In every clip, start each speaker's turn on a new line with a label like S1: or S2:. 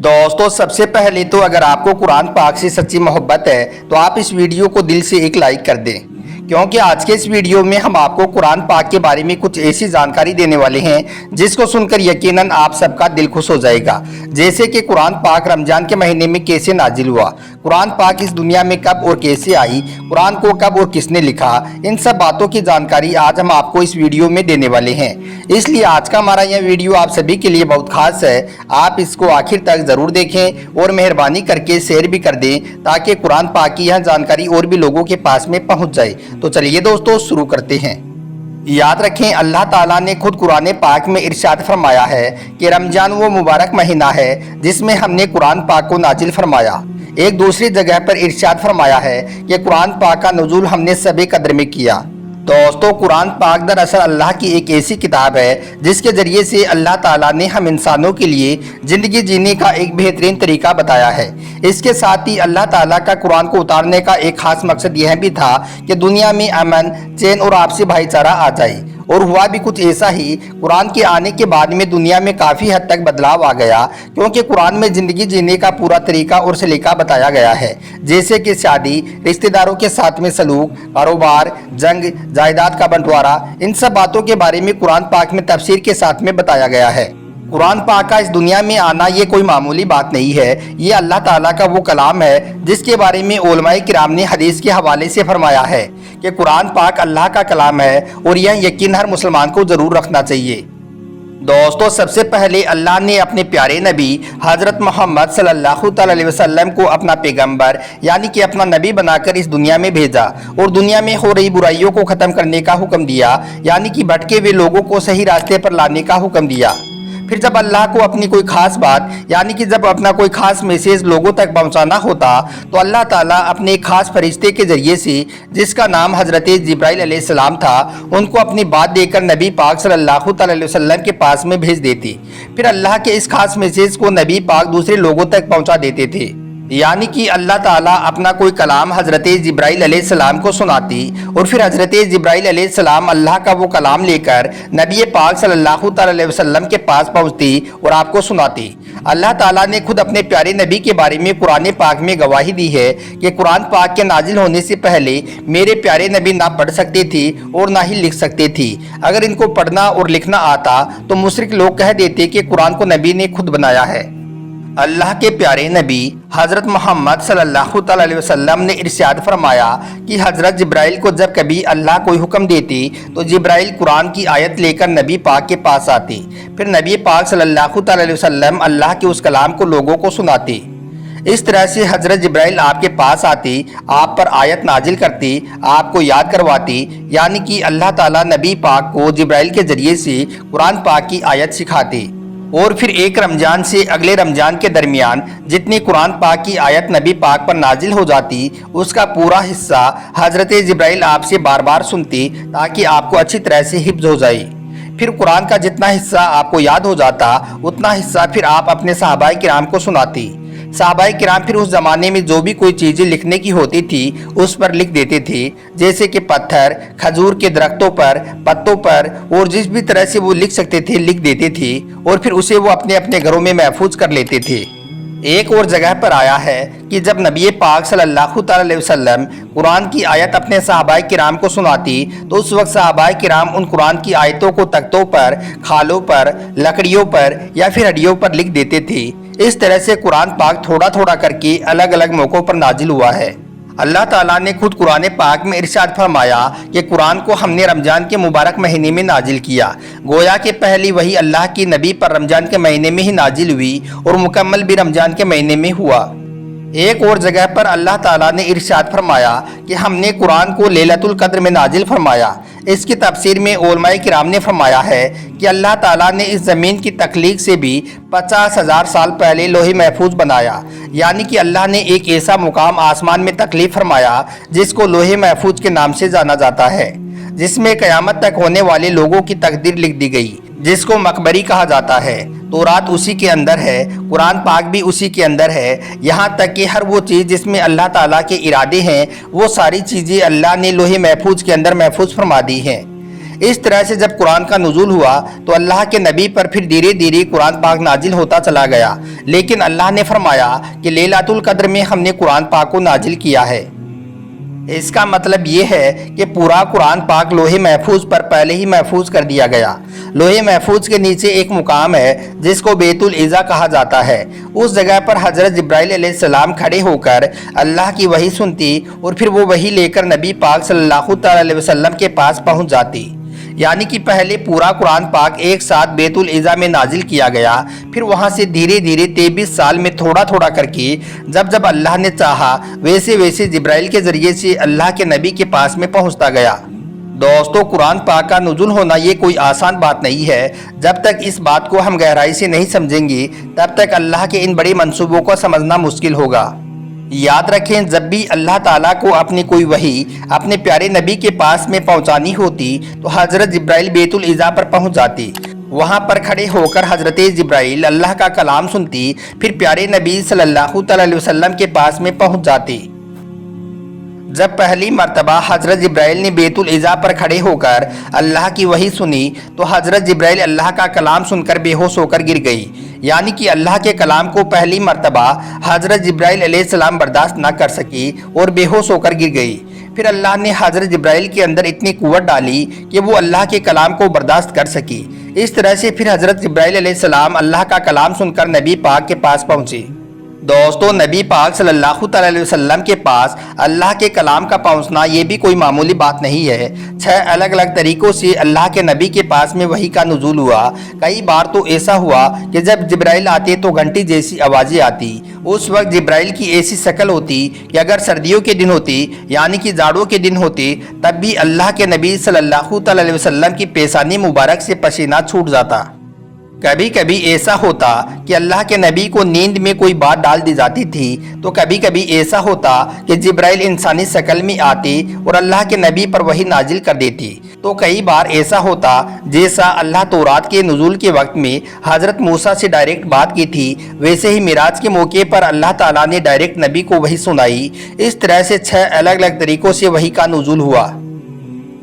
S1: दोस्तों सबसे पहले तो अगर आपको कुरान पाक से सच्ची मोहब्बत है तो आप इस वीडियो को दिल से एक लाइक कर दें, क्योंकि आज के इस वीडियो में हम आपको कुरान पाक के बारे में कुछ ऐसी जानकारी देने वाले हैं जिसको सुनकर यकीनन आप सबका दिल खुश हो जाएगा। जैसे कि कुरान पाक रमजान के महीने में कैसे नाजिल हुआ, कुरान पाक इस दुनिया में कब और कैसे आई, कुरान को कब और किसने लिखा, इन सब बातों की जानकारी आज हम आपको इस वीडियो में देने वाले हैं। इसलिए आज का हमारा यह वीडियो आप सभी के लिए बहुत खास है। आप इसको आखिर तक जरूर देखें और मेहरबानी करके शेयर भी कर दें ताकि कुरान पाक की यह जानकारी और भी लोगों के पास में पहुंच जाए। तो चलिए दोस्तों शुरू करते हैं। याद रखें, अल्लाह ताला ने खुद कुरान पाक में इरशाद फरमाया है कि रमजान वो मुबारक महीना है जिसमें हमने कुरान पाक को नाजिल फरमाया। एक दूसरी जगह पर इरशाद फरमाया है कि कुरान पाक का नुज़ूल हमने सबे कदर में किया। दोस्तों कुरान पाक दरअसल अल्लाह की एक ऐसी किताब है जिसके ज़रिए से अल्लाह ताला ने हम इंसानों के लिए ज़िंदगी जीने का एक बेहतरीन तरीका बताया है। इसके साथ ही अल्लाह ताला का कुरान को उतारने का एक खास मकसद यह भी था कि दुनिया में अमन, चैन और आपसी भाईचारा आ जाए, और हुआ भी कुछ ऐसा ही। कुरान के आने के बाद में दुनिया में काफ़ी हद तक बदलाव आ गया, क्योंकि कुरान में ज़िंदगी जीने का पूरा तरीका और सलीका बताया गया है। जैसे कि शादी, रिश्तेदारों के साथ में सलूक, कारोबार, जंग, जायदाद का बंटवारा, इन सब बातों के बारे में कुरान पाक में तफसीर के साथ में बताया गया है। कुरान पाक का इस दुनिया में आना ये कोई मामूली बात नहीं है। ये अल्लाह ताला का वो कलाम है जिसके बारे में उलमाए किराम ने हदीस के हवाले से फरमाया है कि कुरान पाक अल्लाह का कलाम है, और यह यकीन हर मुसलमान को ज़रूर रखना चाहिए। दोस्तों सबसे पहले अल्लाह ने अपने प्यारे नबी हज़रत मोहम्मद सल्लल्लाहु अलैहि वसल्लम को अपना पैगंबर यानी कि अपना नबी बनाकर इस दुनिया में भेजा, और दुनिया में हो रही बुराइयों को ख़त्म करने का हुक्म दिया, यानी कि भटके हुए लोगों को सही रास्ते पर लाने का हुक्म दिया। फिर जब अल्लाह को अपनी कोई ख़ास बात यानी कि जब अपना कोई ख़ास मैसेज लोगों तक पहुंचाना होता तो अल्लाह ताला अपने एक ख़ास फरिश्ते के ज़रिए से, जिसका नाम हज़रत जिब्राइल अलैहिस्सलाम था, उनको अपनी बात देकर नबी पाक सल्लल्लाहु अलैहि वसल्लम के पास में भेज देती। फिर अल्लाह के इस खास मैसेज को नबी पाक दूसरे लोगों तक पहुँचा देते थे, यानी कि अल्लाह ताला अपना कोई कलाम हज़रत जिब्राइल अलैहिस्सलाम को सुनाती, और फिर हज़रत जिब्राइल अलैहिस्सलाम अल्लाह का वो कलाम लेकर नबी पाक सल्लल्लाहु अलैहि वसल्लम के पास पहुँचती और आपको सुनाती। अल्लाह ताला ने खुद अपने प्यारे नबी के बारे में कुरान पाक में गवाही दी है कि कुरान पाक के नाजिल होने से पहले मेरे प्यारे नबी ना पढ़ सकते थे और ना ही लिख सकते थे। अगर इनको पढ़ना और लिखना आता तो मुशरिक लोग कह देते कि कुरान को नबी ने खुद बनाया है। अल्लाह के प्यारे नबी हज़रत मोहम्मद सल्लल्लाहु अलैहि वसल्लम ने इरशाद फरमाया कि हज़रत जिब्राइल को जब कभी अल्लाह कोई हुक्म देती तो जिब्राइल कुरान की आयत लेकर नबी पाक के पास आती। फिर नबी पाक सल्लल्लाहु अलैहि वसल्लम अल्लाह के उस कलाम को लोगों को सुनाती। इस तरह से हज़रत जिब्राइल आपके पास आती, आप पर आयत नाजिल करती, आपको याद करवाती, यानी कि अल्लाह ताला नबी पाक को जिब्राइल के ज़रिए से कुरान पाक की आयत सिखाती। और फिर एक रमजान से अगले रमजान के दरमियान जितनी कुरान पाक की आयत नबी पाक पर नाजिल हो जाती, उसका पूरा हिस्सा हज़रत जिब्राइल आपसे बार बार सुनती ताकि आपको अच्छी तरह से हिफ्ज़ हो जाए। फिर कुरान का जितना हिस्सा आपको याद हो जाता उतना हिस्सा फिर आप अपने सहाबाए किराम को सुनाती। सहाबाए किराम फिर उस ज़माने में जो भी कोई चीज़ें लिखने की होती थी उस पर लिख देते थे, जैसे कि पत्थर, खजूर के दरख्तों पर, पत्तों पर, और जिस भी तरह से वो लिख सकते थे लिख देते थे, और फिर उसे वो अपने अपने घरों में महफूज कर लेते थे। एक और जगह पर आया है कि जब नबी पाक सल्लल्लाहु अलैहि वसल्लम कुरान की आयत अपने सहाबाए किराम को सुनाती तो उस वक्त सहाबाए किराम उन कुरान की आयतों को तख्तों पर, खालों पर, लकड़ियों पर या फिर हड्डियों पर लिख देते थे। इस तरह से कुरान पाक थोड़ा थोड़ा करके अलग अलग मौक़ों पर नाजिल हुआ है। अल्लाह ताला ने खुद कुरान पाक में इरशाद फरमाया कि कुरान को हमने रमजान के मुबारक महीने में नाजिल किया। गोया कि पहली वही अल्लाह की नबी पर रमजान के महीने में ही नाजिल हुई और मुकम्मल भी रमजान के महीने में हुआ। एक और जगह पर अल्लाह ताला ने इरशाद फरमाया कि हमने कुरान को लैलतुल क़द्र में नाजिल फरमाया। इसकी तफसीर में उलमाए किराम ने फरमाया है कि अल्लाह ताला ने इस ज़मीन की तख्लीक से भी 50,000 साल पहले लोहे महफूज बनाया, यानी कि अल्लाह ने एक ऐसा मुकाम आसमान में तख्लीक फरमाया जिसको लोहे महफूज के नाम से जाना जाता है, जिसमें क़यामत तक होने वाले लोगों की तकदीर लिख दी गई, जिसको मकबरी कहा जाता है। तौरात उसी के अंदर है, कुरान पाक भी उसी के अंदर है, यहाँ तक कि हर वो चीज़ जिसमें अल्लाह ताला के इरादे हैं वो सारी चीज़ें अल्लाह ने लोहे महफूज के अंदर महफूज फरमा दी हैं। इस तरह से जब कुरान का नुज़ूल हुआ तो अल्लाह के नबी पर फिर धीरे धीरे कुरान पाक नाजिल होता चला गया, लेकिन अल्लाह ने फरमाया कि लैलतुल क़द्र में हमने कुरान पाक को नाजिल किया है। इसका मतलब ये है कि पूरा कुरान पाक लोहे महफूज पर पहले ही महफूज कर दिया गया। लोहे महफूज के नीचे एक मुकाम है जिसको बैतुल इज़्ज़ा कहा जाता है। उस जगह पर हज़रत जिब्राइल अलैहिस्सलाम खड़े होकर अल्लाह की वही सुनती और फिर वो वही लेकर नबी पाक सल्लल्लाहु अलैहि वसल्लम के पास पहुंच जाती। यानी कि पहले पूरा कुरान पाक एक साथ बैतुल इज़्ज़ा में नाजिल किया गया, फिर वहां से धीरे धीरे 23 साल में थोड़ा थोड़ा करके जब जब अल्लाह ने चाहा वैसे वैसे जिब्राइल के जरिए से अल्लाह के नबी के पास में पहुंचता गया। दोस्तों, कुरान पाक का नुज़ुल होना ये कोई आसान बात नहीं है। जब तक इस बात को हम गहराई से नहीं समझेंगे तब तक अल्लाह के इन बड़े मंसूबों को समझना मुश्किल होगा। याद रखें, जब भी अल्लाह ताला को अपनी कोई वही अपने प्यारे नबी के पास में पहुंचानी होती तो हज़रत जिब्राइल बैतुल इज़्ज़ा पर पहुंच जाती। वहां पर खड़े होकर हज़रत जिब्राइल अल्लाह का कलाम सुनती, फिर प्यारे नबी सल्लल्लाहु अलैहि वसल्लम के पास में पहुंच जाती। जब पहली मर्तबा हज़रत जिब्राइल ने बैतुल इज़्ज़ा पर खड़े होकर अल्लाह की वही सुनी तो हज़रत जिब्राइल अल्लाह का कलाम सुनकर बेहोश होकर गिर गई। यानी कि अल्लाह के कलाम को पहली मर्तबा हज़रत जिब्राइल अलैहिस्सलाम बर्दाश्त न कर सकी और बेहोश होकर गिर गई। फिर अल्लाह ने हज़रत जिब्राइल के अंदर इतनी कुव्वत डाली कि वो अल्लाह के कलाम को बर्दाश्त कर सकी। इस तरह से फिर हज़रत जिब्राइल अलैहिस्सलाम अल्लाह का कलाम सुनकर नबी पाक के पास पहुँचे। दोस्तों, नबी पाक सल्लल्लाहु अलैहि वसल्लम के पास अल्लाह के कलाम का पहुंचना ये भी कोई मामूली बात नहीं है। 6 अलग अलग तरीक़ों से अल्लाह के नबी के पास में वही का नुज़ूल हुआ। कई बार तो ऐसा हुआ कि जब जिब्राइल आते तो घंटी जैसी आवाज़ें आती। उस वक्त जिब्राइल की ऐसी शक्ल होती कि अगर सर्दियों के दिन होती यानी कि जाड़ों के दिन होते तब भी अल्लाह के नबी सल्लल्लाहु अलैहि वसल्लम की पेशानी मुबारक से पसीना छूट जाता। कभी कभी ऐसा होता कि अल्लाह के नबी को नींद में कोई बात डाल दी जाती थी, तो कभी कभी ऐसा होता कि जिब्राइल इंसानी शक्ल में आती और अल्लाह के नबी पर वही नाजिल कर देती। तो कई बार ऐसा होता जैसा अल्लाह तौरात के नुज़ूल के वक्त में हज़रत मूसा से डायरेक्ट बात की थी, वैसे ही मिराज के मौके पर अल्लाह ताला ने डायरेक्ट नबी को वही सुनाई। इस तरह से 6 अलग अलग तरीक़ों से वही का नुज़ूल हुआ।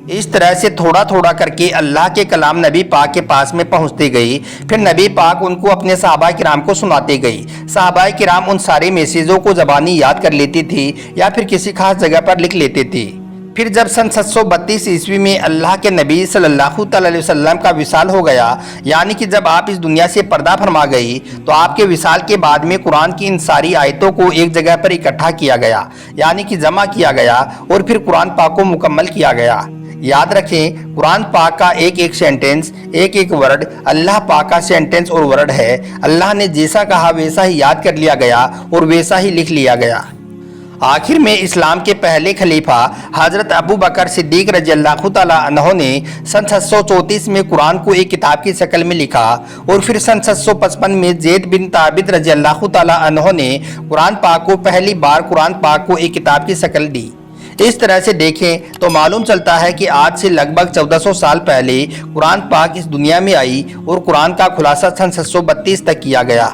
S1: इस तरह से थोड़ा थोड़ा करके अल्लाह के कलाम नबी पाक के पास में पहुंचते गई। फिर नबी पाक उनको अपने सहाबा किराम को सुनाते गई। सहाबा किराम उन सारे मैसेजों को ज़बानी याद कर लेती थी या फिर किसी खास जगह पर लिख लेते थे। फिर जब सन 732 ईस्वी में अल्लाह के नबी सल्लल्लाहु अलैहि वसल्लम का विसाल हो गया, यानी कि जब आप इस दुनिया से पर्दा फरमा गई, तो आपके विसाल के बाद में कुरान की इन सारी आयतों को एक जगह पर इकट्ठा किया गया, यानी कि जमा किया गया और फिर कुरान पाक को मुकम्मल किया गया। याद रखें, कुरान पाक का एक एक सेंटेंस, एक एक वर्ड अल्लाह पाक का सेंटेंस और वर्ड है। अल्लाह ने जैसा कहा वैसा ही याद कर लिया गया और वैसा ही लिख लिया गया। आखिर में इस्लाम के पहले खलीफा हज़रत अबू बकर सिद्दीक रज़ियल्लाहु ताला अन्हो ने सन 734 में कुरान को एक किताब की शक्ल में लिखा और फिर सन 755 में ज़ैद बिन ताबित रज़ियल्लाहु ताला अन्हो ने कुरान पाक को पहली बार कुरान पाक को एक किताब की शक्ल दी। इस तरह से देखें तो मालूम चलता है कि आज से लगभग 1400 साल पहले कुरान पाक इस दुनिया में आई और कुरान का खुलासा सन 732 तक किया गया।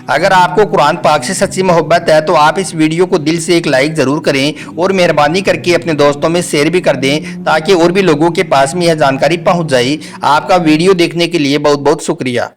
S1: अगर आपको कुरान पाक से सच्ची मोहब्बत है तो आप इस वीडियो को दिल से एक लाइक ज़रूर करें और मेहरबानी करके अपने दोस्तों में शेयर भी कर दें ताकि और भी लोगों के पास में यह जानकारी पहुंच जाए। आपका वीडियो देखने के लिए बहुत बहुत शुक्रिया।